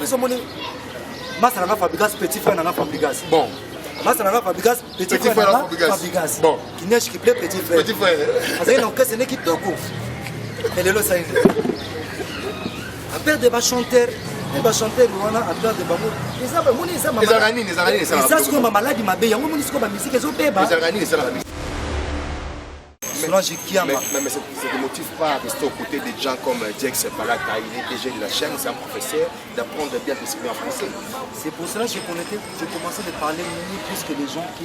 plus au monde Masana Fabrigas petit frère Nana Fabrigas. Bon. Masana Fabrigas petit frère Nana Fabrigas. Bon. Qui neige qui plaît petit frère. Petit frère. Parce que l'orchestre n'est qu'un toko. Et le lot ça. Après des chanteurs. Les chanteurs wana après des bamou. Les abamoni ça mama. Les ça. Ça ce que ma maladie m'a bien. Yango moni ce que ma musique ezo beba. Les ça. Mais ça ne motive pas à rester aux côtés des gens comme Diex Balaka, il est DG de la chaîne, c'est un professeur, d'apprendre bien à s'exprimer en français. C'est pour cela que j'ai commencé à parler plus que les gens qui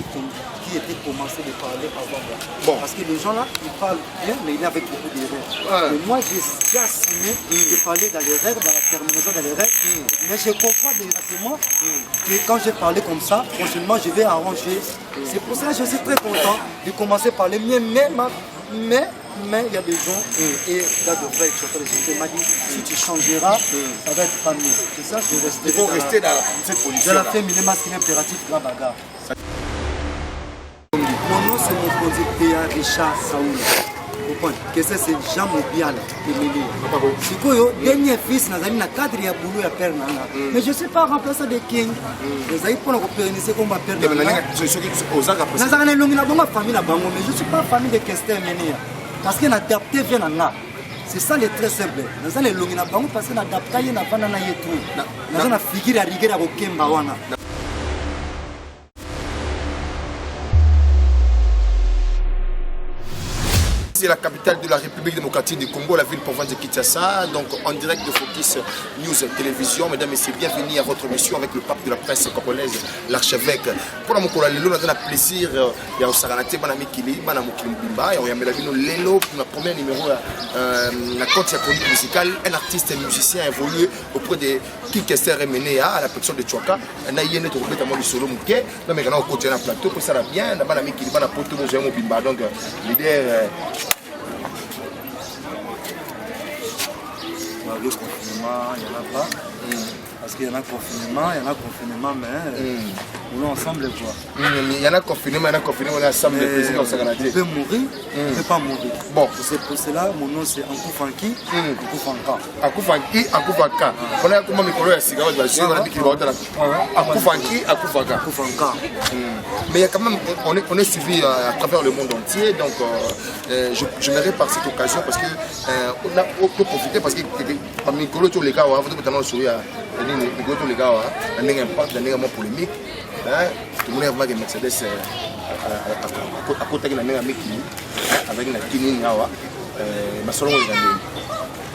étaient commencés à parler avant moi. Bon. Parce que les gens là, ils parlent bien, mais il est avec beaucoup d'erreurs. Mais moi, j'ai déjà assigné de parler dans les règles, dans la terminaison, dans les règles. Mais je comprends exactement que quand j'ai parlé comme ça, prochainement, je vais arranger. C'est pour ça que je suis très content de commencer à parler mieux, mais il y a des gens et là de vrai je m'a dit si tu changeras ça va être pas mieux. C'est ça je vais rester. Il faut rester dans cette position. Je la fais minimum masculin impératif la bagarre. Mon nom c'est mon producteur Richard Saoul. Que c'est Jean Mobial Emilio. C'est quoi dernier fils nazali na cadre ya boulot ya père nanga. Mais je suis pas remplaçant de King. Vous avez pour nous pérenniser comme ma père. Nazali na longi na bonga famille na bango mais je suis pas famille de Kester Menia. Parce que n'adapté vient nanga. C'est ça le très simple. Nazali longi na bango parce que n'adapté y na bana na yetu. Nazali na figure ya rigueur ya kokemba wana. C'est la capitale de la République démocratique du Congo, la ville province de Kinshasa. Donc en direct de Focus News Télévision. Mesdames et messieurs, bienvenue à votre émission avec le pape de la presse congolaise, l'archevêque. Pour nous, on a le plaisir de Saranate, Banami Kili, Banamou Kimbimba, et on a mis Lelo pour le premier numéro la compte chronique musicale. Un artiste et musicien évolué auprès de Kikester Remenea à la personne de Chouaka. On a eu un autre complètement du solo mouké. Mais on a continué un plateau pour ça va bien. Banami Kili, Banapoto, Bimba. Donc l'idée. Le confinement, il n'y en a pas. Parce qu'il y en a confinement, mais on est ensemble quoi. Il y en a confinement, on est ensemble de plaisir. On peut mourir, on ne peut pas mourir. Bon. C'est pour cela, mon nom c'est Ankoufanki, Ankoufanka. Ankoufanka. On a comment micro à cigare de la Chine, on a dit qu'il va être là. Ankoufanka. Mais il y a quand même, on est suivi à travers le monde entier, donc j'aimerais par cette occasion parce que on a profité parce que parmi les gars, on va sourire. Les gars, il y a un impact, il y a un polémique. Tout le monde a vu que Mercedes à côté de la même avec la Kini, ma solo est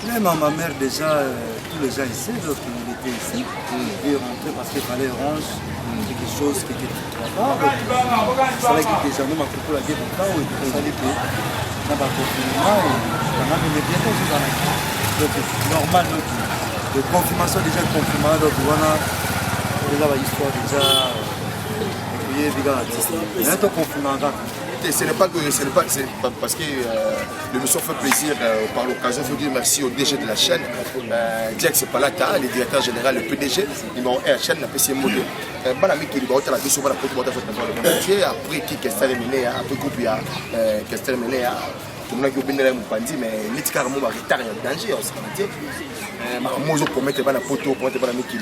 dans le ma mère déjà, tous les gens ici, donc il était ici, il est rentré parce qu'il fallait ranger quelque chose qui était là-bas. C'est vrai que déjà nous, ma couple a dit que il faut s'aller dans le confinement et on a mis bientôt dans la donc normal. De confirmation déjà confirmé donc voilà déjà l'histoire déjà ce n'est pas parce que l'émission fait plaisir par l'occasion. Je veux dire merci au DG de la chaîne, Diex Balaka, le directeur général, le PDG, numéro 1 chaîne, la PCM Modé. Banami qui va la mission pour après qui Kester Mené, après groupe il y a Kester Mené. Tout le monde qui a dit mais les carrément retard et danger on s'est dit moi je promets que la photo pour être banami qui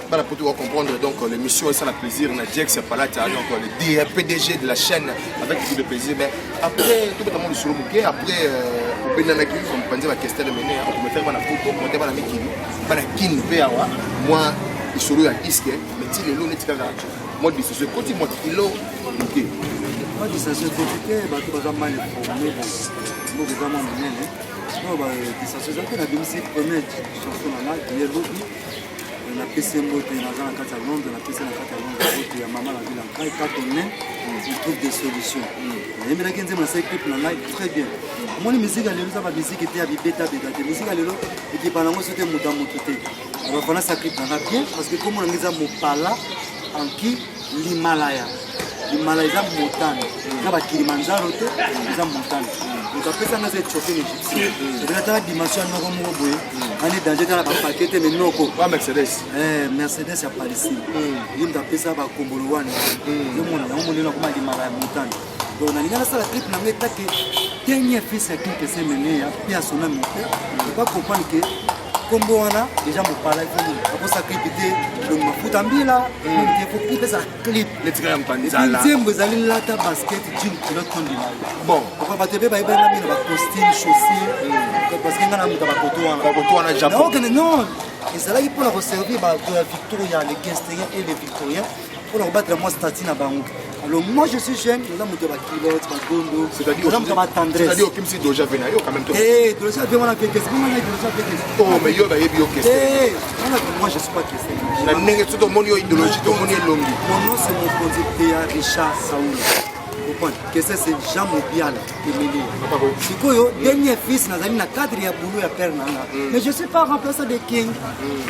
pas la photo comprendre donc l'émission c'est un plaisir on a dit que c'est pas là donc le PDG de la chaîne avec beaucoup de plaisir mais après tout le monde sur le bouquet après au Benana qui on pensait la question de mener on peut faire la photo pour être banami qui banakin veawa moi il sur le disque mais si les lots n'est pas moi dis ce côté moi kilo OK moi dis ça c'est compliqué bah tout va mal informé donc vraiment bien non bah ça c'est que la musique première chanson là il est lobby on a PC mbote dans la carte à Londres on a PC la carte à Londres il y a maman la ville en kai quand on est il trouve des solutions et mais là quand on s'est clip là très bien moi les musiques à l'élo ça va musique était à beta beta musique à l'élo et qui pendant moi c'était muta mutoté on va faire ça clip dans bien parce que comme on a mis ça mopala en qui l'Himalaya Himalaya montagne ça va Kilimanjaro te ça montagne donc après ça on a cette chauffée égyptienne c'est la dimension non comme boy on est danger dans la paquet mais non pas Mercedes Mercedes ya Palestine il m'a fait ça va Komboloane le monde on est là comme Himalaya montagne donc on a dit ça la clip na mettre que dernier fils à clip c'est mené ya puis à son ami on va comprendre que combo wana déjà mon parler pour ça clip donc ma foot ambila il faut clip ça clip les tigres mpanza là c'est vous allez là ta basket jean qui l'autre tondi bon pourquoi pas te ba iba na mina ba costume chaussures parce que ngana muta ba koto wana Japon non ezalaki pour la servir ba Victoria les Guestériens et les Victoriens pour leur battre moi statine à banque. Alors moi je suis jeune, nous avons monté la culotte, la gondo, c'est-à-dire nous avons tendresse. C'est-à-dire que si Doja vient yo quand même toi. Eh, Doja vient on a fait qu'est-ce que moi Doja fait. Oh mais yo ba yebi yo qu'est-ce. Eh, moi je suis pas qu'est-ce. Na ndenge tout mon yo idéologie to mon longi. Mon nom c'est mon producteur Richard Saoul. Que c'est Jean Mobiala Emily. Sikoyo dernier fils nazali na cadre ya boulot ya père nanga. Mais je suis pas remplaçant de King.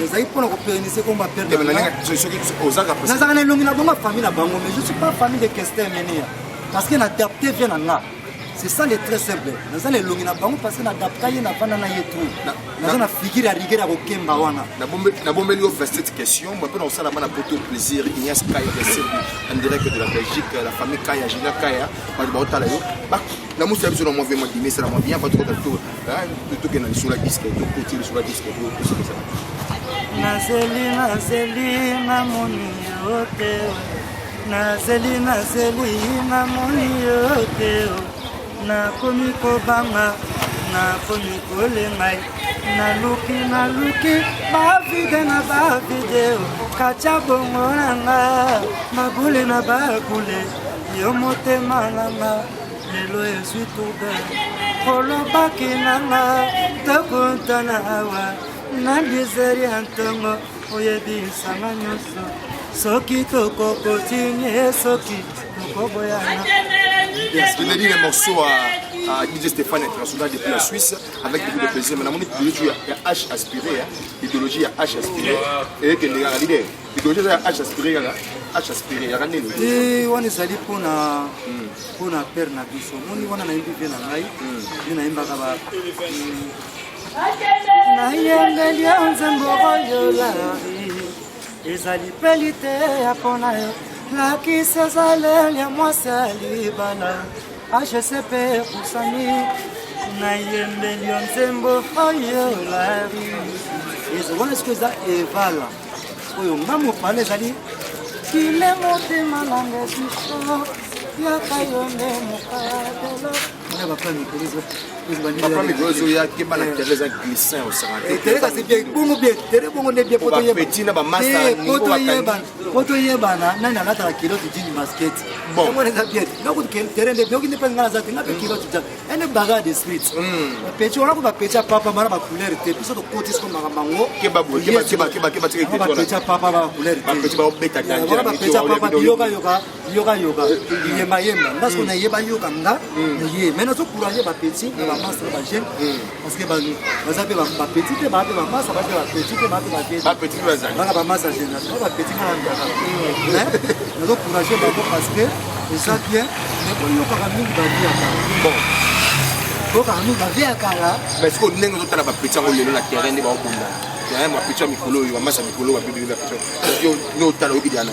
Ezali pour ko pérenniser comme ma père. Je suis aux arts après. Nazali na longi na bonga famille na bango mais je suis pas famille de Kester Menia. Parce que na adapté vient na. C'est ça le très simple. Nazali longi na bango parce que na adapté na bana na yetu. Nazali na figure ya rigueur ko kemba wana. Na bombe yo fait cette question, moi pendant ça la bana poto plaisir, Ignace Kaya de Serbie en direct de la Belgique, la famille Kaya, Gina Kaya, ba ba otala yo. Ba la musa biso na mo vraiment dîner ça la mo bien pas trop tout. Tout que na sur la disque, tout côté sur la disque, tout ça. Nazeli na moni yote. Nazeli na moni yote. Na komi kobanga na komi kolengai na luki ba video kacha bongo nanga mabule na bakule yo motema nanga lelo esui tobe kolobaki nanga takontana awa na dizeri antongo oyebisanga nyonso soki tokokotinye soki tokoboyana. Il a dit les morceaux à DJ Stéphane International depuis la Suisse avec beaucoup de plaisir. Mais l'idéologie a H aspiré, l'idéologie a H aspiré. Et que les gars, l'idéologie a H aspiré, H aspiré. Et on est allé pour na père na biso. On a invité na ngai, on a invité na yengeli onzembo yola. Ezali pelite apona yo. La qui s'azale ya moi salibana HCP kusani na yembeli onzembo oyola et on est ce que ça evala oyo ngamo pale zali kile motema nanga biso ya kayonde mukadelo na ba famille police. Papa Migozo ya kiba na Teresa Glissin au Sarante. Teresa c'est bien bongo bien, tere bongo ne bien poto yeba. Petit na ba master ni ko yeba. Poto yeba na na la kilo de jean basket. Bon, on est bien. Donc tere de bien qui ne peut ngala za tinga pe kilo tu. Ene baga de street. Petit on a ko ba petit papa mara ba couleur te biso to kotis ko mara mango. Keba tike te to. Petit papa ba couleur te. Ba petit ba beta tanja. Ba petit papa yoga. Yema. Parce qu'on a yeba yoga nga. Ye. Maintenant so courager ba petit. Master ba jeune parce que ba zape ba petit te ba master ba petit te ba petit ba master jeune ba petit na na donc courager ba parce que ça bien mais pour yo ka mingi ba dia bon ko ka mingi ba dia kala mais ce qu'on nengo to tala ba petit ngo lelo la terrain ne ba okunda ya ma petit mikolo yo master mikolo ba bibi ba petit yo no tala obi diana.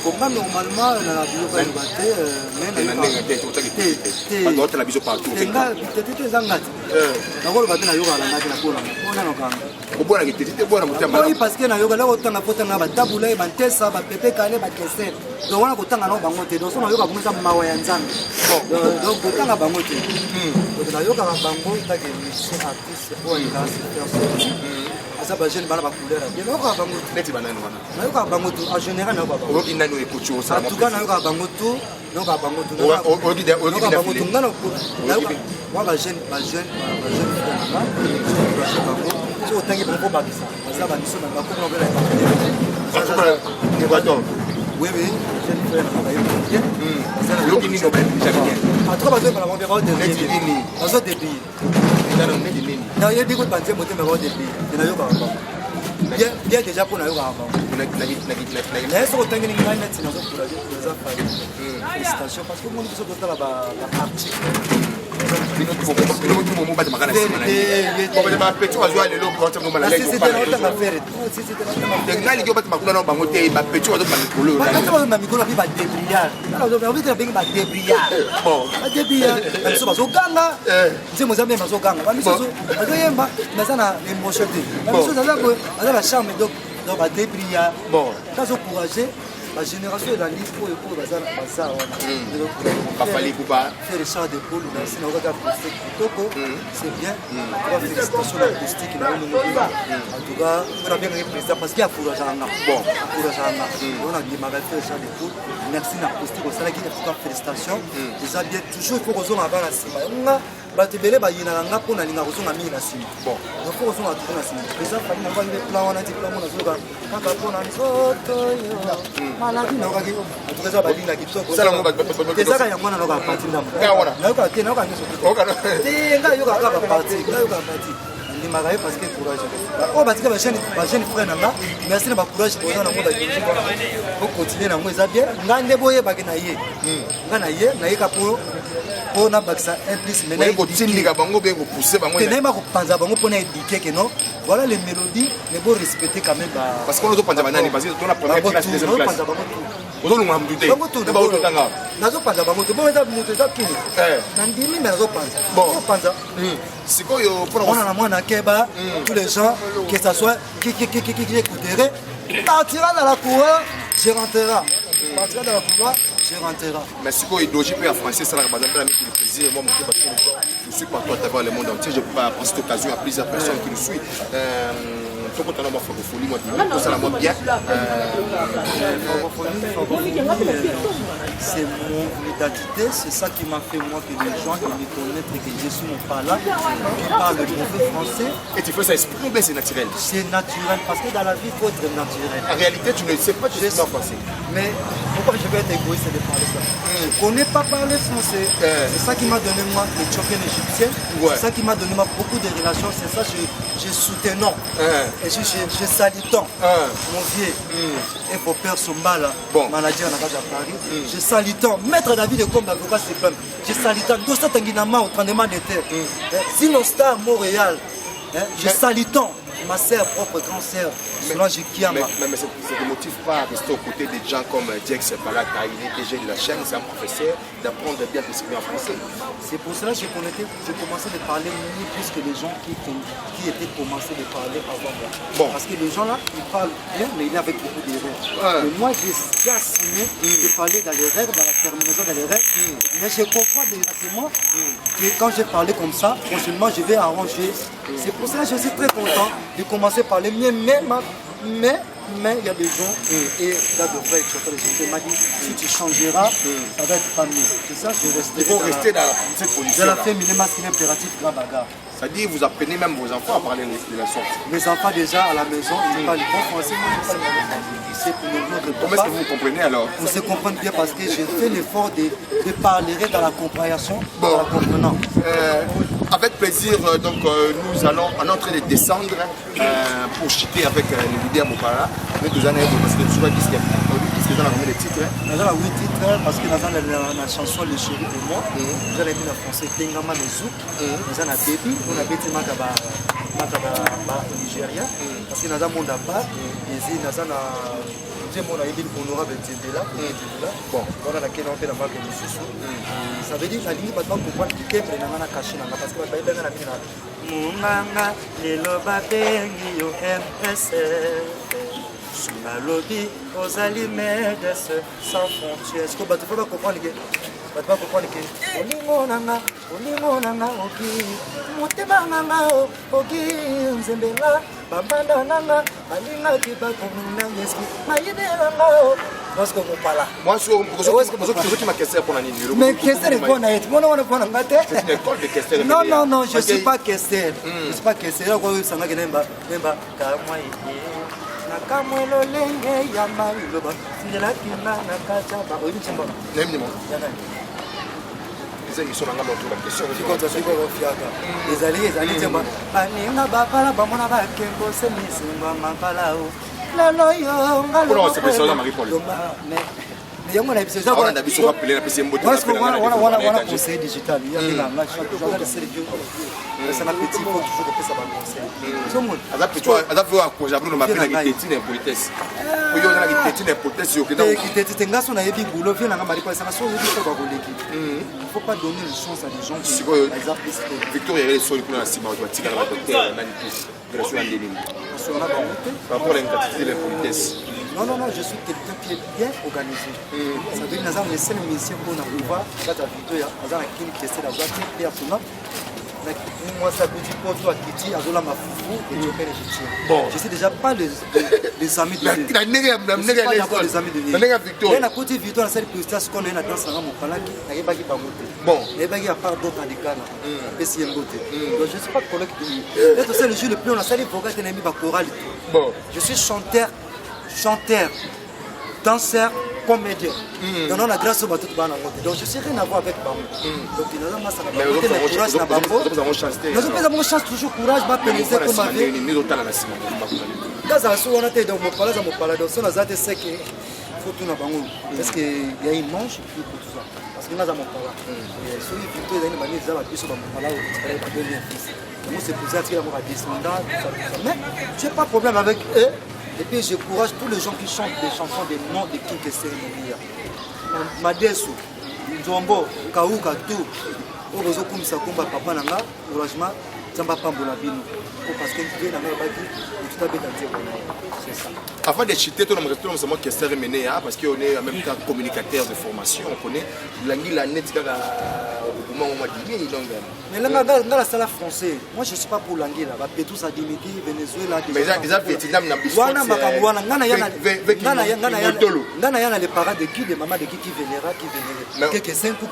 Comment normalement la biologie va mais na ndenge te to taki te pa do tala biso partout tenga te zangati na ko ba tena yoga la ngati na kona ona no kanga ko bona ki te bona mutamba oui parce que na yoga la ko tanga potanga ba tabula ba ntesa ba pepe kale ba kese donc wana ko tanga no bango te donc so na yoga bunza mawa ya nzambe donc ko tanga bango te donc na yoga bango ta ke c'est artiste ou une classe ça ba jeune bana ba couleur bien yoga bango neti banani wana na yoga bango tu en général na yoga bango oki nani ekucho ça en tout cas na yoga bango tu no ba bango tu oki da bango tu ngana ko wa ba jeune so otangi bango ba bisa ça ba niso na ba ko ngela ba to oui jeune frère na ba yo yoki ni no ba bien en tout cas ba ba ba de neti nini azo de bi ndana neti nini na ye bigo banze mote ba de bi na yoga bango bien déjà pour na yoga bango na so otangi ni ngana tina so kula za fa félicitations parce que mon biso ko tala ba parti momo bata makana sima na ye ko ba pecho azwa lelo ko tsa ngoma la lelo c'était la autre affaire de ngali ko bata makuna na bango te ba pecho azwa mikolo ba ka ba mikolo bi ba débrillard ala zo ba vite ba débrillard bon ba débrillard so ba zo ganga nze mozambe ba zo ganga ba miso zo azo yemba na sana émotion te ba miso za ko ala la charme donc ba débrillard bon ça zo encourager la génération de la liste pour bazar bazar pas fallu pour pas faire le chant de poule dans ce regarde acoustique kitoko c'est bien trois félicitations l'acoustique là en tout cas on a bien représenté parce qu'il y a fourrage en bon fourrage en on a bien mal fait le chant de poule merci l'acoustique au Sénégal qui a félicitations déjà bien toujours faut qu'on avant la sima batebele bayina nga pona linga kozonga mingi na sima bon donc faut kozonga tout na sima président fali na ngwa plan wana ti plan mona zoka kaka pona nzoto yo malaki na okaki tukeza balinga kitoko sala mo kezaka ya mwana noka parti ndamu na yoka te na yoka nyoso te nga yoka kaka parti nga yoka parti ndimaka ye parce que courage oyo batika bajeune frère na nga merci na bacourage koza na moda kilogi okontinue nango eza bien nga nde boyebaki na ye nga na ye nayeka po nabakisa un plus maintenant bango be ko pousser bango tenema ko panza bango pona éduquer que non voilà les mélodies mais bon respecter quand même parce qu'on doit panza banani parce que dans la première classe deuxième classe ozo lunga mdute bango tout ba oto tanga nazo panza bango to bon eza moto eza kini nandimi mais nazo panza bon panza sikoyo pona na mwana keba tous les gens que ça soit qui écouterait partira dans la cour je rentrerai partira dans la cour je rentrerai mais sikoyo doji pe en français ça la bazamba la qui le plaisir moi mon parce que je suis partout à travers le monde entier je pas prendre cette occasion à plusieurs personnes qui nous suivent faut qu'on ait ma francophonie moi tout ça la moi bien c'est mon identité, c'est ça qui m'a fait moi que les gens me connaissent et que je suis mon parlant, qui parle le mauvais français. Et tu fais ça exprès ou bien c'est naturel? C'est naturel parce que dans la vie il faut être naturel. En réalité tu ne sais pas tu sais pas français. Mais pourquoi je vais être égoïste de parler ça? Je ne connais pas parler français. C'est ça qui m'a donné moi l'éthiopienne égyptienne. C'est ça qui m'a donné moi beaucoup de relations. C'est ça que je soutenant. Et je salitant. Mon vieux, il faut peur son mal. Manager à Paris. Je salitant. Maître David comme l'avocat suprême. Je salitant. Tout ça tanguinama au tremblement de terre. Sinon star Montréal. Je salitant. Ma sœur, propre grand sœur, Solange Kiama. Mais ça ne motive pas à rester aux côtés des gens comme Diex Palata, il est DG de la chaîne, c'est un professeur, d'apprendre bien à s'exprimer en français. C'est pour cela que j'ai commencé à parler mieux plus que les gens qui étaient commencés à parler avant moi. Bon. Parce que les gens là, ils parlent bien, mais il est avec beaucoup d'erreurs. Et moi, j'ai assumé de parler dans les règles, dans la terminaison dans les règles. Mais je comprends directement que quand j'ai parlé comme ça, prochainement, je vais arranger. C'est pour ça que je suis très content de commencer à parler mieux, mais il y a des gens et là devrait être sur les choses. Il m'a dit si tu changeras, ça va être pas mieux. C'est ça que je resterai. Il faut rester dans cette position. De la féminine masculine impératif grand bagarre. C'est-à-dire vous apprenez même vos enfants à parler de la sorte. Mes enfants déjà à la maison, ils parlent bon français, moi je parle bon français. C'est pour notre comment est-ce que vous comprenez alors? Vous se comprenez bien parce que j'ai fait l'effort de parler dans la compréhension, dans la comprenant. Avec plaisir, donc nous allons en train de descendre pour chuter avec le leader Mopala. Nous allons parce que tu vas dire que nous avons les titres. Nous avons 8 titres parce que nous avons la chanson Le Chéri de moi. Nous avons mis la français Tengama Nezu. Nous avons Baby. Nous avons Betty Makaba Nigeria. Parce que nous avons Monde à part. Nous avons honorable Tendela. Bon, on a laquelle on fait la marque de Soussou. Ça veut dire que la ligne va comprendre qui est vraiment caché parce que la Bible est là. Munganga, les lobabengi yo MS. Balobi, aux aliments sans frontières. Est-ce que tu peux comprendre que olingo nanga oki motema nanga oki nzembela bambanda nanga alingaki bakomina yeski mayidela nanga parce que Mopala moi ce qui m'a question pour la ligne mais question est bonne et moi on prend ngate c'est une école de question non je suis pas question je suis pas question quoi ça ngaka nemba kamwa nakamwe lolenge ya maloba ndela kina nakachaba oyichimba nemi mo ils sont dans la question ezali nzemba baninga bapala bamona bakembo semisimba mapala o lelo yo ngalo c'est ça Marie-Paul mais yango na biso ça on a biso rappeler la PC mbote on conseil digital il y a des langages toujours dans Sergio ça na petit faut toujours que ça va conseil tout le monde ada veut accompagner pour nous m'appeler la tétine politesse pour yo na tétine politesse yo que dans tétine ngaso na yebi boulot vient na mari kwa ça so yebi ko ba koleki il faut pas donner une chance à des gens qui exemple Victor il est sur le sima tu tika la docteur nani plus grâce à Denis par rapport à l'incapacité de la politesse. Non, je suis quelqu'un qui est bien organisé. Ça veut dire que nous sommes les messieurs pour nous voir. Quand tu as vu, nous avons une question à voir. Moi, ça veut dire pour toi qui dit, Azola ma foufou et tu peux les bon. Je sais déjà pas les amis de Dieu. Je ne sais pas d'abord les amis de Dieu. Il y a un côté Victor, la salle de prestation qu'on a dans ce moment, il y a pas qui va monter. Bon. Il y a pas qui part d'autres dans les cas. Donc je ne suis pas collègue de lui. C'est le jeu le plus, on a salle de vocal, on a mis ma chorale. Bon. Je suis chanteur, danseur, comédien. Donc on a grâce au bateau de Bana. Donc je ne sais rien à voir avec Bamou. Donc il y a un ça va côté mais courage na Bambo. Nous avons chance toujours courage va pénétrer comme avec. Dans un sou on a été dans mon palais donc on a zaté c'est que faut tout na Bamou. Parce que il y a une manche puis pour tout ça. Parce que nous avons pas là. Et celui qui peut aller manier ça va plus sur mon palais au pas donner fils. Moi c'est pour ça qu'il y a mon descendant mais je n'ai pas de problème avec eux. Et puis j'encourage tous les gens qui chantent des chansons des noms de qui que c'est Madesu, Nzombo, Kaouka, tout. Obozo comme ça combat papa nanga, encouragement, Zamba Pambola Bino. Parce que tu es dans la bataille, tu t'as bien c'est ça. Avant de chuter, tout le monde qui est mené parce qu'on est en même temps communicateur de formation, on connaît l'année mais là, dans la salle française, moi je ne suis pas pour l'Anguilla, je suis pour Dimiti, Venezuela. Mais ça fait Vietnam, les parents de qui, les mamans de qui vénéra, qui 5 coups.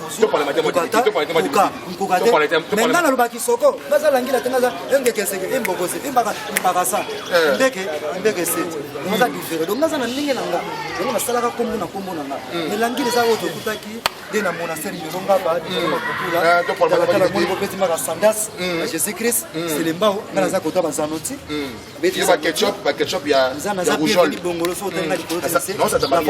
Jésus-Christ, c'est les mbao, dans la côte bazanoti. Il y a ketchup, il y a rougeole. Non, ça t'a marié.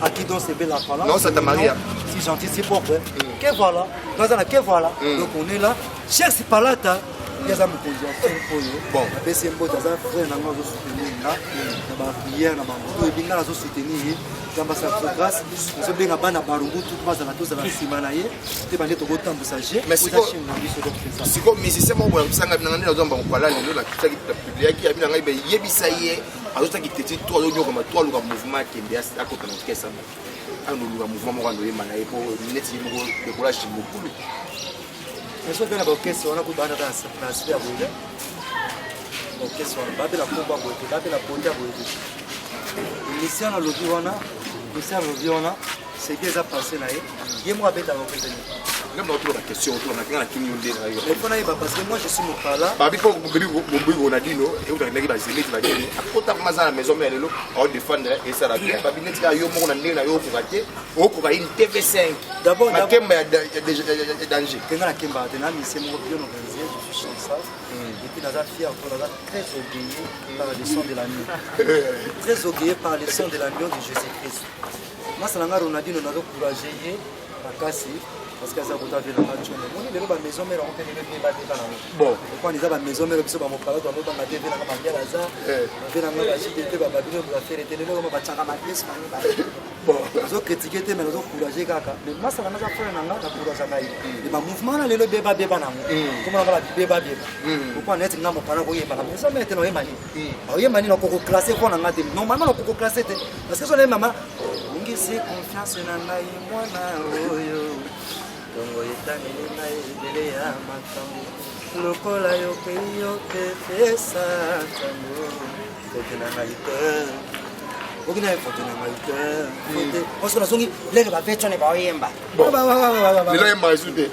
À qui donc c'est belle la parole. Non, ça t'a marié. Si gentil, c'est pour vrai. Que voilà, que voilà. Donc on est là. Cher c'est pas là, il y a un bon, c'est un peu frère, on va soutenir là. On va prier, on va soutenir. Grâce, nous bien bana barungu tout pas dans tous la simanaye te bande to gotam busager mais si comme musicien mo bo sanga nangani na zomba ngopala lelo la kitaki ta public ya bina ngai be yebisa ye azota kiteti to azo nyoko ma to aluka mouvement kembe ya ko tana kesa anu luka mouvement mo kando yema na ye po neti mo de courage mo kulu mais bien ba question on a ko bana dans na sphère boule donc question ba de la combat boule ba de la ponda boule mission na lobi wana c'est que ça passé là et moi avec la représenter même notre question autour na kinga na kingi onde na yo parce que moi je suis mokala ba bi ko on a dit no et on a ngi ba zeli ba dit akota maza na maison mais lelo on défendre et ça la bien ba bi netika yo mo na ndé na yo ko baté o ko ba une TV5 d'abord kemba ya danger kinga na kemba tena mission mo bien organisé je suis chanceux et puis dans fier pour la très orgueilleux par le son de la nuit très orgueilleux par le son de la nuit de Jésus-Christ. Moi, c'est un Ronaldinho, on a encouragé à casser parce que ça a été un match. On est dans la maison, mais on peut les débattre dans la maison. Bon, quand on est dans la maison, mais on peut pas parler dans la TV, dans la magie, là, on fait la magie, on va faire les télé, on va faire la pièce. Bon, ils ont critiqué, mais ils ont encouragé. Mais moi, ça n'a pas fait un an, encouragé. Et ma mouvement, le débat, comment on va le débat, pourquoi on est dans mon parent, on est dans la maison, mais on est mani. On est mani, on peut classer, on a normalement, on peut classer. Parce que son maman, c'est confiance dans la mwana oyo kongo etani na edele ya makambo lokola yo peyo pesa tango kokena ngaite okina fotena ngaite on se razongi leke ba vetone ba yemba ba yemba isute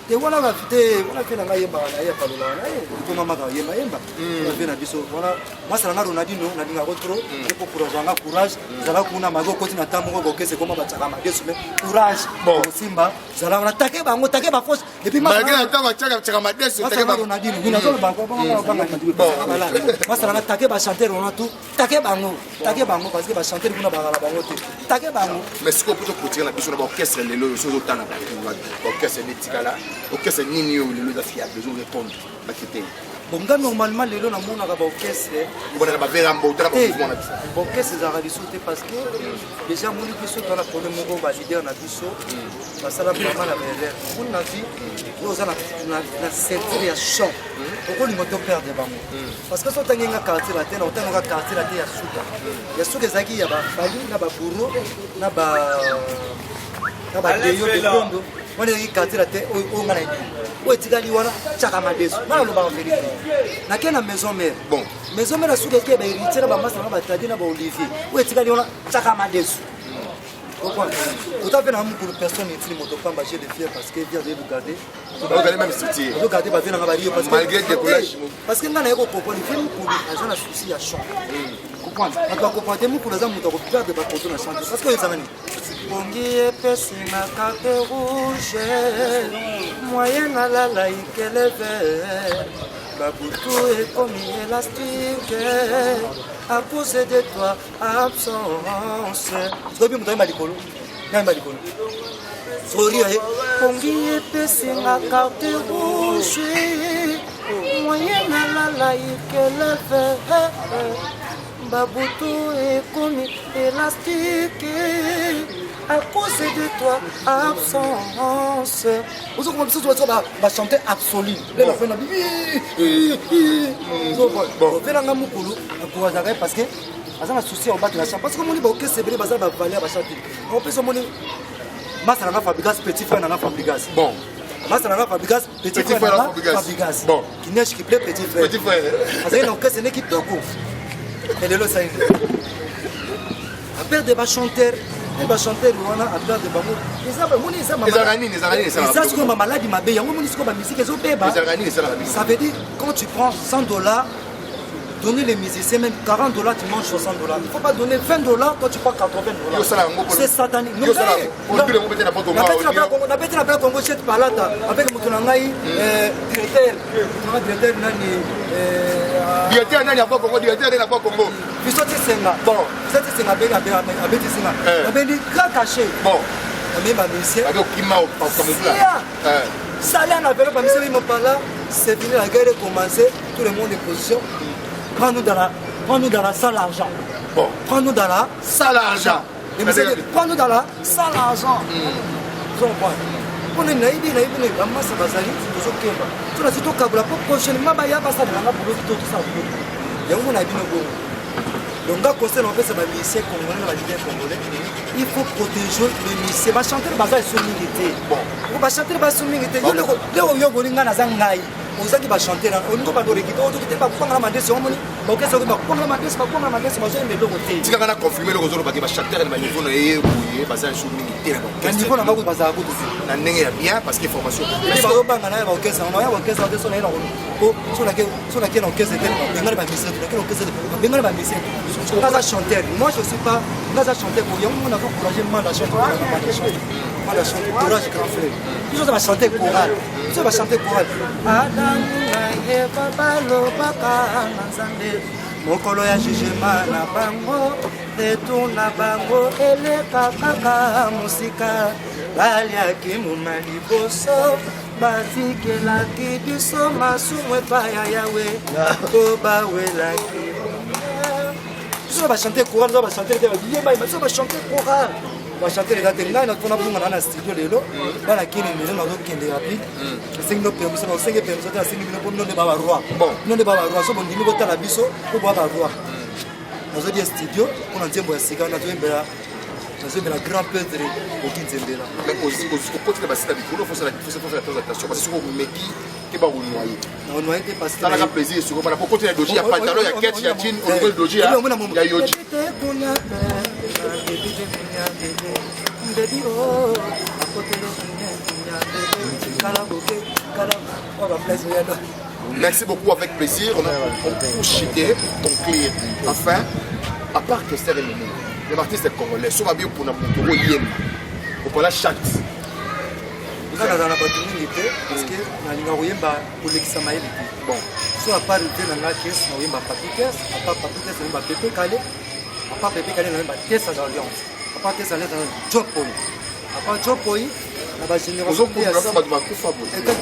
te wana ba fite wana fe na ngai yemba na ye palola na ye ko mama ka yemba na fe na biso wana masala na Ronaldinho na dinga retro et pour courage courage zala kuna mago koti na tamongo ko kese koma ba tsaka ma desu courage bon simba zala na take bango take ba force et puis malgré na tango tsaka ma desu take ba Ronaldinho ni na zo ba ko masala na take ba chanter on tout take bango parce que ba chanter kuna ba la bango te take bango mais ce qu'on peut te na biso na ba orchestre lelo so zo tana ba orchestre netikala orchestre nini yo lelo za fiable zo répondre ba kité bon nga normalement lelo na mona ka ba orchestre bona ba vera mbo tala ba mouvement na biso orchestre za radio te parce que déjà moni biso dans la problème ngo ba leader na biso basala vraiment la belle on a vu yo za na centre ya chant oko lingo to perdre bango parce que so tangenga quartier la tena otanga quartier la te ya suka zaki ya ba fali na ba buro na ba deyo de kondo wana yi quartier la te o ngana ni o etikali wana chaka madeso na lo ba vérité na kena maison mère bon maison mère suka ke ba héritier na ba masa na ba tadi na ba Olivier o etikali wana chaka madeso pourquoi tout à fait na pour personne ici moto pas marcher de fier parce que vient de regarder regarder même city regarder ba vient na ba parce que malgré décollage parce que ngana yeko comprendre film pour azana souci ya chant comprendre aka comprendre mu pour les amours to perdre ba koto na chanter parce que ils ngani bongi epesi na carte rouge moyen na la laïque leve babutu ekomi élastique à cause de toi absence sobi muto yemba likolo sori aye bongi epesi na carte rouge moyen na la laïque leve babutu ekomi élastique à cause de toi absence vous avez besoin de ba chanter absolu la fin bon fait la mukulu encourager parce que azana souci au battre la chance parce que moni ba OK c'est vrai baza ba valer ba chanter on peut se moni masala na Fabregas petit frère na Fabregas bon masala na Fabregas petit frère na Fabregas bon qui neige qui plaît petit frère azana na OK c'est une équipe toko et le ça appel de ba chanteur et ba chanter wana appel de bango ça c'est comme maladie mabe yango moni siko ba musique ezo beba ça veut dire quand tu prends $100 donner les musiciens même $40 tu manges $60 il faut pas donner $20 toi tu prends $80 c'est satanique non on a pété la belle Congo cette palata avec mutunangai directeur directeur nani apa Congo directeur nani apa Congo biso tisenga bon ça tisenga abeti singa abeli grand cachet bon mais ma mission avec kima au pasamula ça là na vélo pas mission me parla c'est fini la guerre commencer tout le monde est position prends-nous dans la salle argent bon prends-nous dans la salle argent prends-nous dans la salle argent on est naïbi vraiment ça va salir tout ce kemba tout la sito kabula pour prochainement ba ya ba ça dans la pour tout ça yango na bino go donc ga conseil on fait ça ba lycée congolais na leader congolais il faut protéger les lycées ba chanter ba ça sommité bon on va chanter ba sommité yo bolinga na zangai ozaki ba chanter na on ba dore kito to kite ba kwanga ma desi omoni ba okesa ba kwanga ma desi ba zo ndelo kote tika kana confirmer le kozolo ba ki ba chanter na niveau na ye buye ba ça sommité na niveau na ba ko ba za ko na ndenge ya bien parce que formation mais ba banga na ba okesa na ya okesa de so na ina ko so na ke na okesa de benga ba mission na ke okesa de benga ba mission kaza chanter moi je suis pas kaza chanter pour yo on a encourager mal la chanter mal la chanter courage grand frère ils ont chanter chorale ils ont chanter chorale adam na ye babalo baka nzambe mokolo ya jugement na bango retour na bango eleka kaka musika baliaki muna liboso batikelaki biso masumu epai ya yawe po bawelaki biso bachante chorale biso bachante yemba biso bachante chorale bachante lekate ngai natona bunga na studio lelo bana kini lelo nazokende rapide esengi no permission osenge permission te asengi bino po nonde baba roi so bondimi kotala biso po baba roi nazodi studio mpona nzembo ya sika nazoyembela grand peintre oki nzembela okotela basita bikolo fosala attention parce que omeki ke ba onoye onoye te parce que talaka plaisir siko bana pokotela doji ya pantalon ya ketch ya jean olongoli doji ya yoji baby oh akotele Merci beaucoup, avec plaisir. On a chité, conclure. Enfin, à part que c'est les artistes congolais, soit bien pour nous pour la chante. Vous avez la batterie parce que nous avons un bon, soit à part le la caisse, nous avons un papier caisse, à part papier caisse, nous avons un pépé calé, à part pépé calé, nous avons une caisse d'alliance, à part caisse d'alliance, nous avons un job poli. À part job poli, nous avons une génération.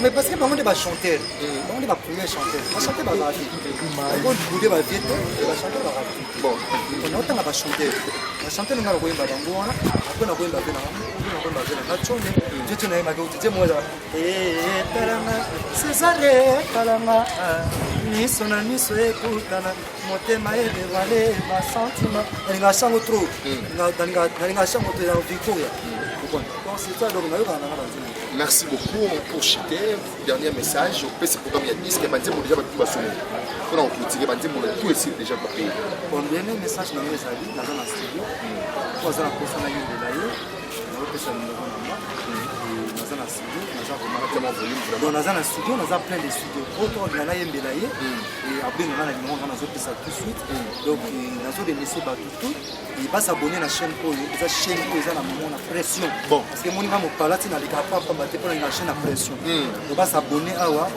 Mais parce que nous avons des chanteurs, nous avons des premiers chanteurs, nous avons chanté par la vie. Nous avons des vieux, nous avons chanté par la vie. Bon, on a autant de chanteurs. Les chanteurs, nous avons un bango, après nous avons un bango. Césaré kalama miso na miso ekutana motema ebebale basentima nalinga chango trop nalinga chango trop ya victoria. Merci beaucoup pour chiter. Dernier message, on peut ce programme il y a 10 qui m'a dit mon déjà tout va sonner. Pour en critiquer m'a dit mon tout ici déjà pas payé. Bon dernier message dans mes amis dans un studio. Trois ans pour ça na yende là yo. On peut ça numéro là. Dans un studio, dans un vraiment volume. Dans un studio, dans un plein de studios. Autour de la yende là et après on a la numéro dans autres ça tout de suite. Donc dans autres de laisser battre tout. Il va s'abonner à la chaîne pour la chaîne pour la pression. Bon, parce que mon va me parler dans les capables pour battre pour la chaîne à pression. Il va s'abonner à wa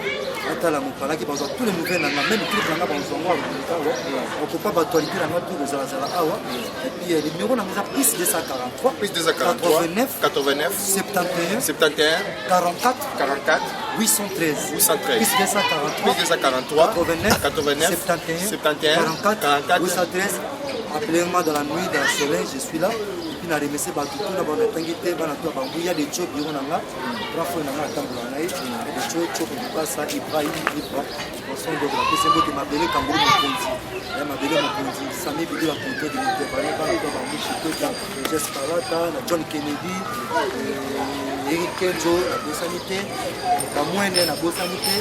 à la mon parler qui parce que tous les nouvelles même clip là on on peut pas battre dans tous les azala awa et puis les numéros dans plus 243 89 71 44 813 plus 243 89 71 44 813. Appelez-moi dans la nuit, dans le soleil, je suis là. Et puis, on a remercié tout le monde. Il y a des jobs qui sont là. Trois fois, on a des jobs qui sont là. Ça, Ibrahim, c'est de m'appeler Kangourou Mokonzi. Il m'a appelé Mokonzi. Ça m'a dit la photo de mon Jesparata, John Kennedy, Eric Kenjo, la Bossanité, la Moine, la Bossanité.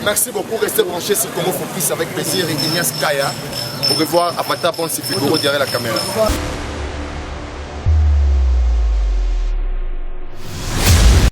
Merci beaucoup, restez branchés sur Congo Focus avec plaisir et Ignace Kaya. Au revoir, à Pata Ponsi Figuro derrière la caméra.